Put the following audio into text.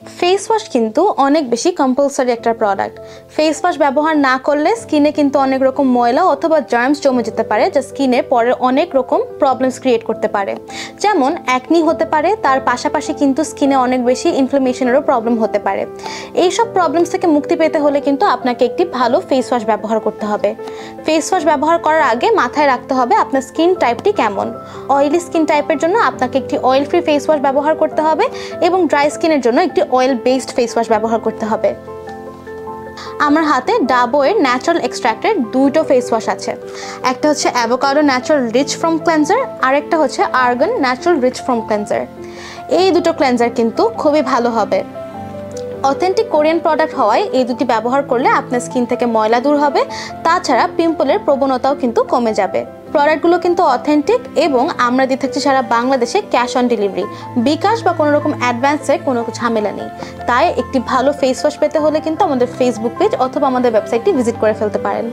Face wash কিন্তু অনেক বেশি কম্পালসারি একটা প্রোডাক্ট। ফেস ওয়াশ ব্যবহার না করলে স্কিনে কিন্তু অনেক রকম ময়লা অথবা জার্মস জমে যেতে পারে, যা স্কিনে পরে অনেক রকম প্রবলেমস ক্রিয়েট করতে পারে। যেমন অ্যাকনি হতে পারে, তার পাশাপাশি কিন্তু স্কিনে অনেক বেশি ইনফ্লামেশনেরও প্রবলেম হতে পারে। এইসব প্রবলেমস থেকে মুক্তি পেতে হলে কিন্তু আপনাকে একটি ভালো ফেস ওয়াশ ব্যবহার করতে হবে। ফেস ওয়াশ ব্যবহার করার আগে মাথায় রাখতে হবে আপনার স্কিন টাইপটি কেমন। অয়েলি স্কিন টাইপের জন্য আপনাকে একটি অয়েল ফ্রি ফেস ওয়াশ ব্যবহার করতে হবে এবং ড্রাই স্কিনের জন্য একটি অয়েল বেসড ফেস ওয়াশ ব্যবহার করতে হবে। আমার হাতে ডাবরের ন্যাচারাল এক্সট্র্যাক্টের দুটো ফেস ওয়াশ আছে। একটা হচ্ছে avocado natural rich from cleanser, আর একটা হচ্ছে argan natural rich from cleanser. এই দুটো ক্লেন্সার কিন্তু খুবই ভালো হবে। অথেন্টিক কোরিয়ান প্রোডাক্ট হওয়ায় এই দুটি ব্যবহার করলে আপনার স্কিন থেকে ময়লা দূর হবে, তাছাড়া পিম্পলের প্রবণতাও কিন্তু কমে যাবে। প্রোডাক্টগুলো কিন্তু অথেন্টিক এবং আমরা দিয়ে থাকছি সারা বাংলাদেশে ক্যাশ অন ডেলিভারি। বিকাশ বা কোনো রকম অ্যাডভান্সে কোনো ঝামেলা নেই। তাই একটি ভালো ফেস ওয়াশ পেতে হলে কিন্তু আমাদের ফেসবুক পেজ অথবা আমাদের ওয়েবসাইটটি ভিজিট করে ফেলতে পারেন।